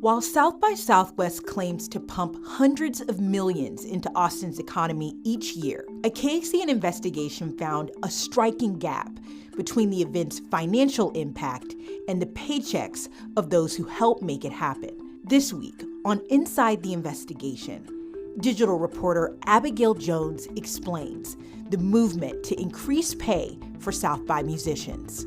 While South by Southwest claims to pump hundreds of millions into Austin's economy each year, a KXAN investigation found a striking gap between the event's financial impact and the paychecks of those who help make it happen. This week, on Inside the Investigation, digital reporter Abigail Jones explains the movement to increase pay for South by musicians.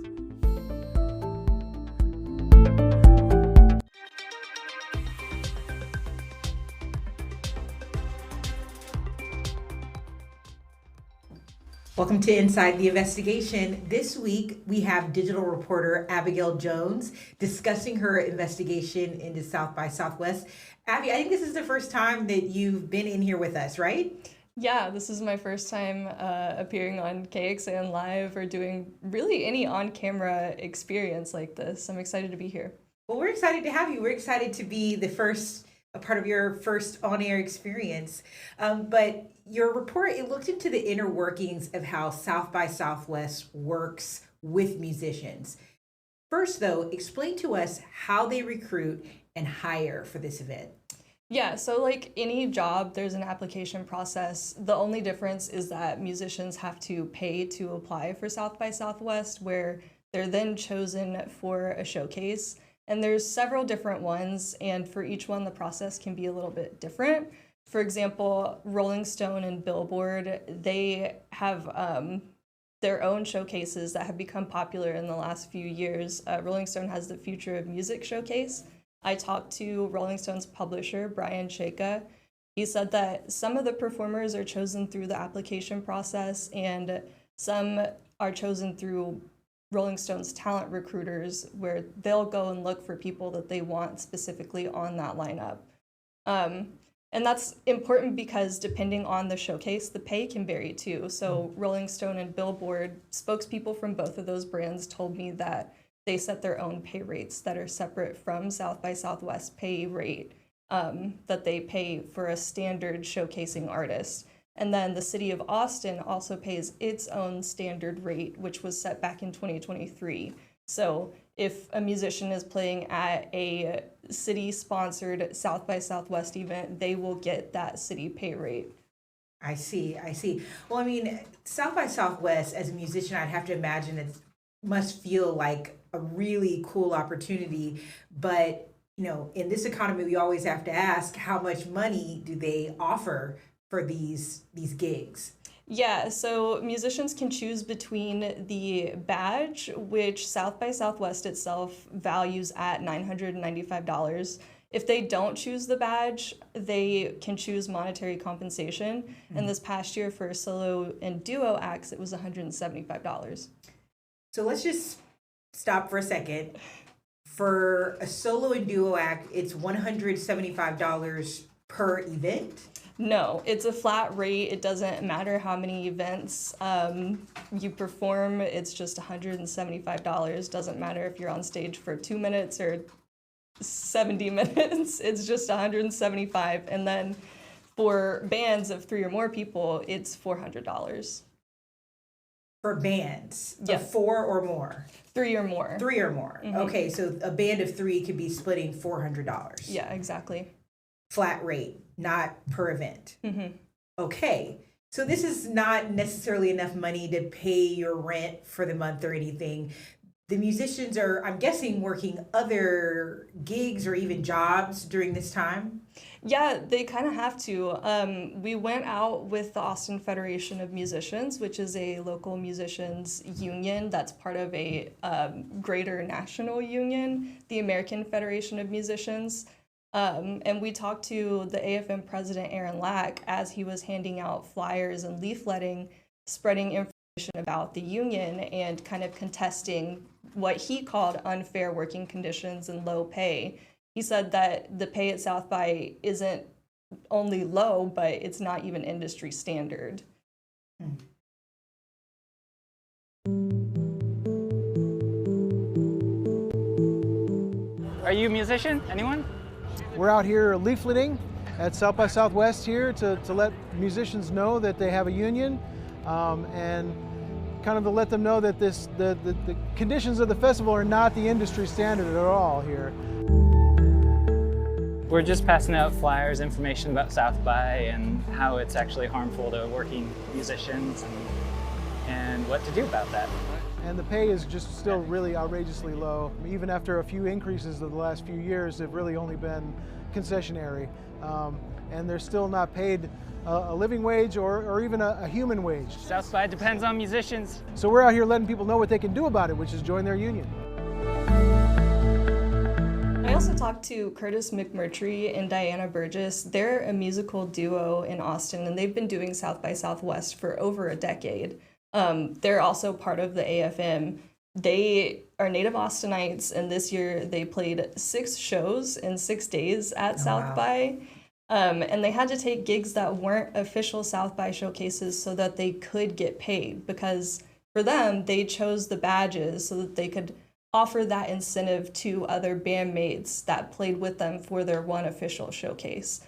Welcome to Inside the Investigation. This week, we have digital reporter Abigail Jones discussing her investigation into South by Southwest. Abby, I think this is the first time that you've been in here with us, right? Yeah, this is my first time appearing on KXAN Live or doing really any on-camera experience like this. I'm excited to be here. Well, we're excited to have you. We're excited to be a part of your first on-air experience. But your report, it looked into the inner workings of how South by Southwest works with musicians. First, though, explain to us how they recruit and hire for this event. Yeah, so like any job, there's an application process. The only difference is that musicians have to pay to apply for South by Southwest, where they're then chosen for a showcase. And there's several different ones, and for each one, the process can be a little bit different. For example, Rolling Stone and Billboard, they have their own showcases that have become popular in the last few years. Rolling Stone has the Future of Music showcase. I talked to Rolling Stone's publisher, Brian Shaka. He said that some of the performers are chosen through the application process, and some are chosen through Rolling Stone's talent recruiters, where they'll go and look for people that they want specifically on that lineup. And that's important because depending on the showcase, the pay can vary too. So Rolling Stone and Billboard, spokespeople from both of those brands told me that they set their own pay rates that are separate from South by Southwest pay rate that they pay for a standard showcasing artist. And then the city of Austin also pays its own standard rate, which was set back in 2023. So if a musician is playing at a city-sponsored South by Southwest event, they will get that city pay rate. I see. Well, I mean, South by Southwest, as a musician, I'd have to imagine it must feel like a really cool opportunity. But, you know, in this economy, we always have to ask, how much money do they offer for these gigs? Yeah, so musicians can choose between the badge, which South by Southwest itself values at $995. If they don't choose the badge, they can choose monetary compensation. Mm-hmm. And this past year for solo and duo acts, it was $175. So let's just stop for a second. For a solo and duo act, it's $175 per event? No, it's a flat rate. It doesn't matter how many events you perform. It's just $175. Doesn't matter if you're on stage for 2 minutes or 70 minutes. It's just $175. And then for bands of 3 or more people, it's $400. For bands yeah. Of 4 or more? 3 or more. 3 or more. Mm-hmm. Okay, so a band of 3 could be splitting $400. Yeah, exactly. Flat rate, not per event. Mm-hmm. Okay, so this is not necessarily enough money to pay your rent for the month or anything. The musicians are, I'm guessing, working other gigs or even jobs during this time? Yeah, they kind of have to. We went out with the Austin Federation of Musicians, which is a local musicians union that's part of a greater national union, the American Federation of Musicians. And we talked to the AFM president, Aaron Lack, as he was handing out flyers and leafletting, spreading information about the union and kind of contesting what he called unfair working conditions and low pay. He said that the pay at South by isn't only low, but it's not even industry standard. Are you a musician? Anyone? We're out here leafleting at South by Southwest here to let musicians know that they have a union and kind of to let them know that the conditions of the festival are not the industry standard at all here. We're just passing out flyers, information about South by and how it's actually harmful to working musicians and what to do about that. And the pay is just still really outrageously low. Even after a few increases of the last few years, they've really only been concessionary. And they're still not paid a living wage or even a human wage. South by depends on musicians. So we're out here letting people know what they can do about it, which is join their union. I also talked to Curtis McMurtry and Diana Burgess. They're a musical duo in Austin, and they've been doing South by Southwest for over a decade. They're also part of the AFM. They are native Austinites, and this year they played 6 shows in 6 days at South by. And they had to take gigs that weren't official South by showcases so that they could get paid, because for them, they chose the badges so that they could offer that incentive to other bandmates that played with them for their one official showcase.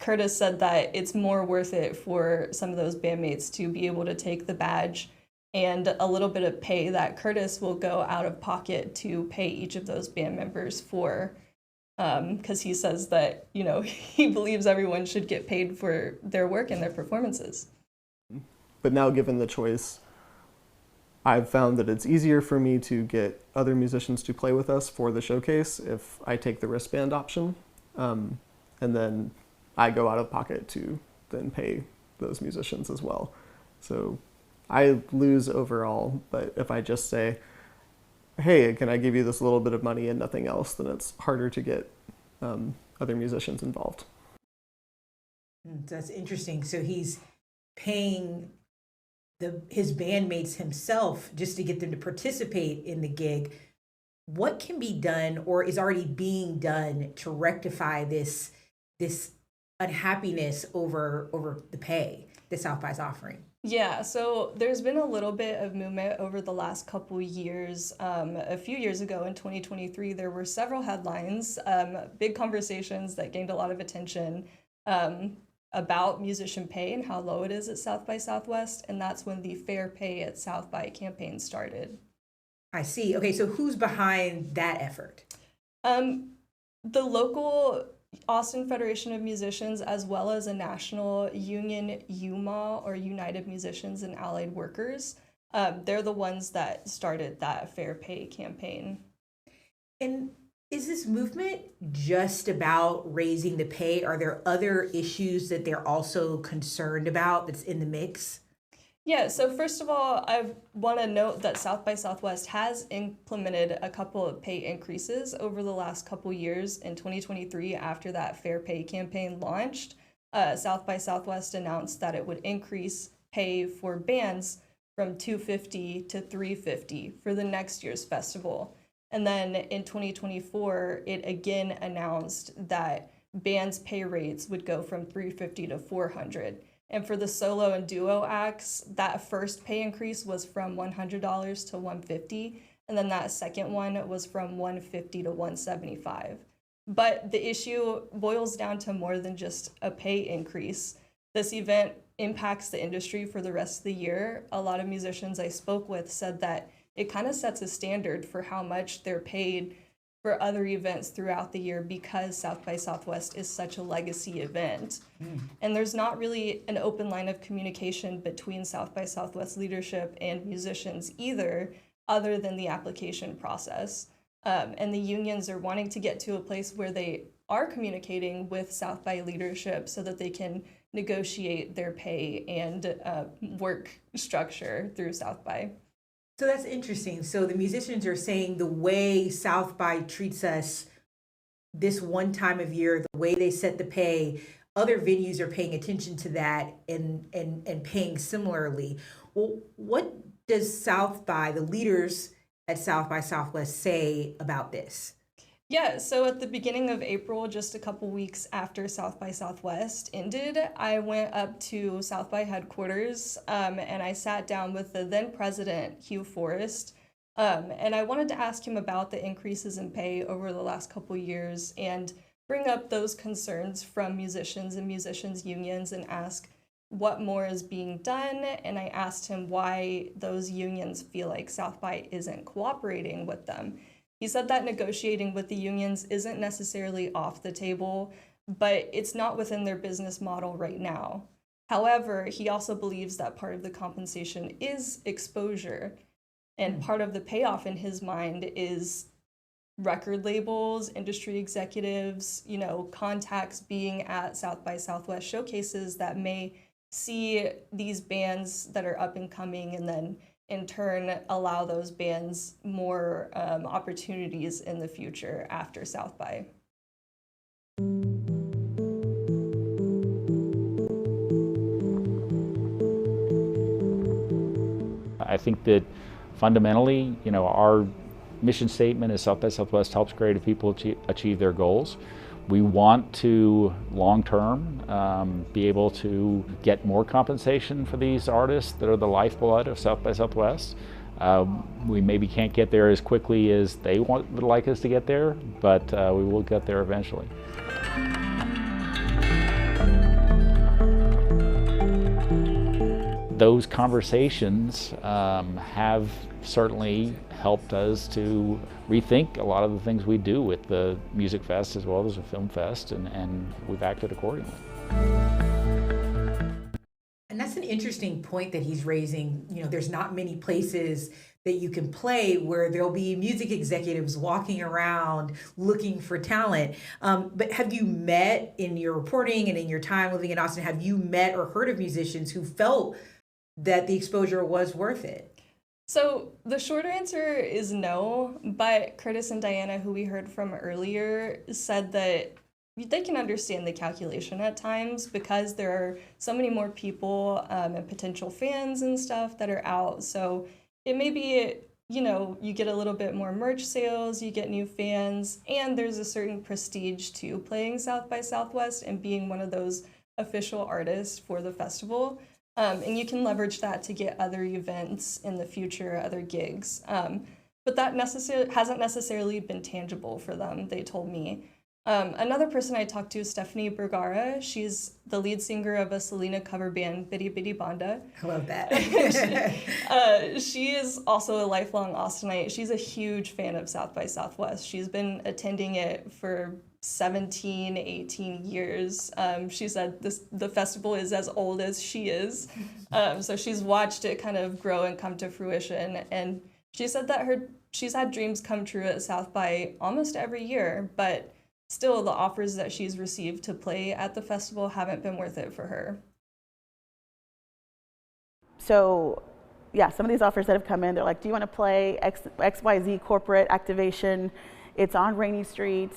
Curtis said that it's more worth it for some of those bandmates to be able to take the badge and a little bit of pay that Curtis will go out of pocket to pay each of those band members for, because he says that, you know, he believes everyone should get paid for their work and their performances. But now, given the choice, I've found that it's easier for me to get other musicians to play with us for the showcase if I take the wristband option, and then I go out of pocket to then pay those musicians as well. So I lose overall, but if I just say, hey, can I give you this little bit of money and nothing else, then it's harder to get other musicians involved. That's interesting. So he's paying his bandmates himself just to get them to participate in the gig. What can be done or is already being done to rectify this unhappiness over the pay that South by is offering? Yeah, so there's been a little bit of movement over the last couple years. A few years ago in 2023, there were several headlines, big conversations that gained a lot of attention about musician pay and how low it is at South by Southwest, and that's when the Fair Pay at South by campaign started. I see. Okay, so who's behind that effort? The local Austin Federation of Musicians, as well as a national union, UMA, or United Musicians and Allied Workers. They're the ones that started that Fair Pay campaign. And is this movement just about raising the pay? Are there other issues that they're also concerned about that's in the mix? Yeah, so first of all, I want to note that South by Southwest has implemented a couple of pay increases over the last couple years. In 2023, after that Fair Pay campaign launched, South by Southwest announced that it would increase pay for bands from $250 to $350 for the next year's festival. And then in 2024, it again announced that bands' pay rates would go from $350 to $400. And for the solo and duo acts, that first pay increase was from $100 to $150, and then that second one was from $150 to $175. But the issue boils down to more than just a pay increase. This event impacts the industry for the rest of the year. A lot of musicians I spoke with said that it kind of sets a standard for how much they're paid for other events throughout the year because South by Southwest is such a legacy event. And there's not really an open line of communication between South by Southwest leadership and musicians either, other than the application process. And the unions are wanting to get to a place where they are communicating with South by leadership so that they can negotiate their pay and work structure through South by. So that's interesting. So the musicians are saying the way South by treats us this one time of year, the way they set the pay, other venues are paying attention to that and paying similarly. Well, what does South by, the leaders at South by Southwest, say about this? Yeah, so at the beginning of April, just a couple weeks after South by Southwest ended, I went up to South by headquarters and I sat down with the then president, Hugh Forrest, and I wanted to ask him about the increases in pay over the last couple years and bring up those concerns from musicians and musicians unions and ask what more is being done. And I asked him why those unions feel like South by isn't cooperating with them. He said that negotiating with the unions isn't necessarily off the table, but it's not within their business model right now. However, he also believes that part of the compensation is exposure, and part of the payoff in his mind is record labels, industry executives, contacts being at South by Southwest showcases that may see these bands that are up and coming and then in turn allow those bands more opportunities in the future after South by. I think that fundamentally, our mission statement is South by Southwest helps creative people achieve their goals. We want to, long-term, be able to get more compensation for these artists that are the lifeblood of South by Southwest. We maybe can't get there as quickly as they would like us to get there, but we will get there eventually. Those conversations have certainly helped us to rethink a lot of the things we do with the Music Fest as well as the Film Fest, and we've acted accordingly. And that's an interesting point that he's raising. There's not many places that you can play where there'll be music executives walking around looking for talent. But have you met, in your reporting and in your time living in Austin, have you met or heard of musicians who felt that the exposure was worth it? So the short answer is no, but Curtis and Diana, who we heard from earlier, said that they can understand the calculation at times because there are so many more people and potential fans and stuff that are out. So it may be, you get a little bit more merch sales, you get new fans, and there's a certain prestige to playing South by Southwest and being one of those official artists for the festival. And you can leverage that to get other events in the future, other gigs. But that hasn't necessarily been tangible for them, they told me. Another person I talked to is Stephanie Bergara. She's the lead singer of a Selena cover band, Bitty Bitty Banda. I love that. She is also a lifelong Austinite. She's a huge fan of South by Southwest. She's been attending it for 17, 18 years. She said the festival is as old as she is. So she's watched it kind of grow and come to fruition. And she said that she's had dreams come true at South by almost every year, but still the offers that she's received to play at the festival haven't been worth it for her. So yeah, some of these offers that have come in, they're like, do you want to play XYZ corporate activation? It's on Rainy Street.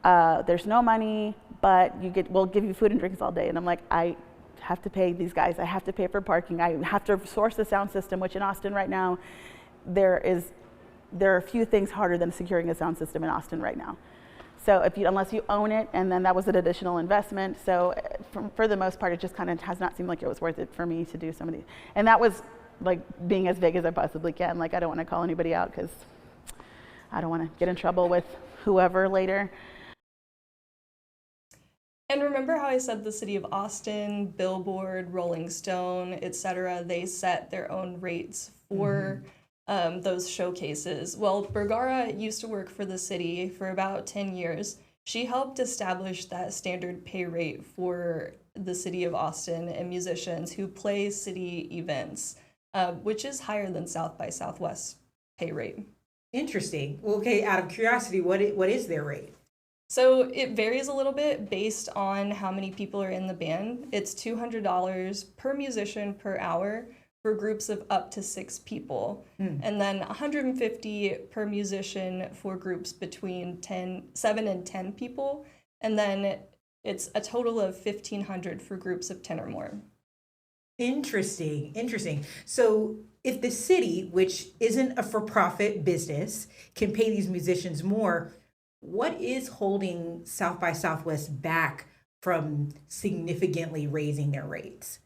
There's no money, but we'll give you food and drinks all day. And I'm like, I have to pay these guys. I have to pay for parking. I have to source the sound system, which in Austin right now, there are a few things harder than securing a sound system in Austin right now. So unless you own it, and then that was an additional investment. So for the most part, it just kind of has not seemed like it was worth it for me to do some of these. And that was like being as big as I possibly can. Like, I don't want to call anybody out because I don't want to get in trouble with whoever later. And remember how I said the city of Austin, Billboard, Rolling Stone, etc., they set their own rates for those showcases. Well, Bergara used to work for the city for about 10 years. She helped establish that standard pay rate for the city of Austin and musicians who play city events, which is higher than South by Southwest pay rate. Interesting. Well, okay, out of curiosity, what is their rate? So it varies a little bit based on how many people are in the band. It's $200 per musician per hour for groups of up to 6 people, and then $150 per musician for groups between 7 and 10 people, and then it's a total of $1,500 for groups of 10 or more. Interesting. So if the city, which isn't a for-profit business, can pay these musicians more, what is holding South by Southwest back from significantly raising their rates?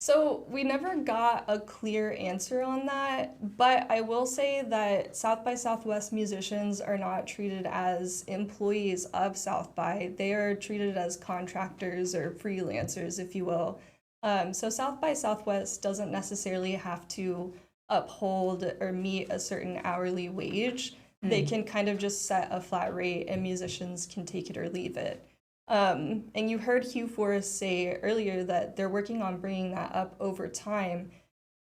So we never got a clear answer on that, but I will say that South by Southwest musicians are not treated as employees of South by. They are treated as contractors or freelancers, if you will. So South by Southwest doesn't necessarily have to uphold or meet a certain hourly wage. They can kind of just set a flat rate and musicians can take it or leave it. And you heard Hugh Forrest say earlier that they're working on bringing that up over time,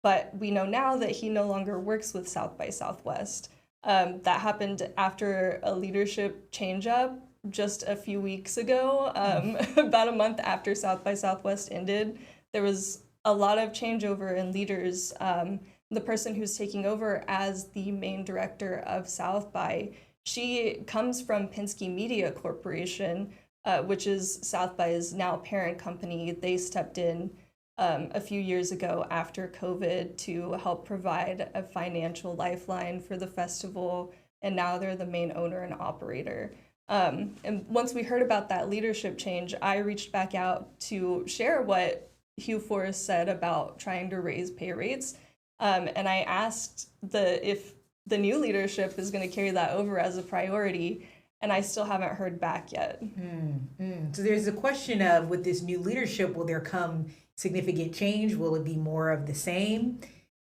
but we know now that he no longer works with South by Southwest. That happened after a leadership change-up just a few weeks ago, about a month after South by Southwest ended. There was a lot of changeover in leaders. The person who's taking over as the main director of South by, she comes from Penske Media Corporation, which is South by's now parent company. They stepped in a few years ago after COVID to help provide a financial lifeline for the festival, and now they're the main owner and operator. And once we heard about that leadership change, I reached back out to share what Hugh Forrest said about trying to raise pay rates. And I asked if the new leadership is going to carry that over as a priority, and I still haven't heard back yet. So there's a question of, with this new leadership, will there come significant change? Will it be more of the same?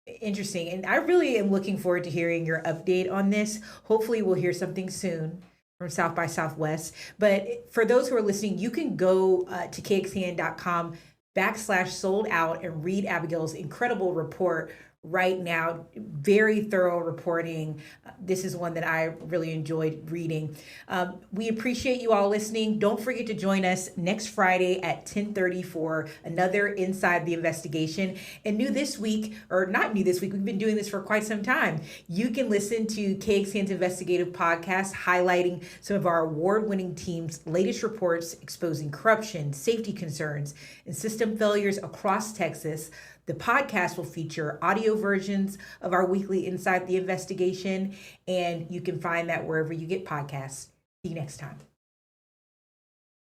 Interesting. And I really am looking forward to hearing your update on this. Hopefully we'll hear something soon from South by Southwest. But for those who are listening, you can go to KXAN.com/sold out and read Abigail's incredible report right now. Very thorough reporting. This is one that I really enjoyed reading. We appreciate you all listening. Don't forget to join us next Friday at 10:30 for another Inside the Investigation. And new this week, or not new this week, we've been doing this for quite some time. You can listen to KXAN's investigative podcast highlighting some of our award-winning team's latest reports exposing corruption, safety concerns, and system failures across Texas. The podcast will feature audio versions of our weekly Inside the Investigation, and you can find that wherever you get podcasts. See you next time.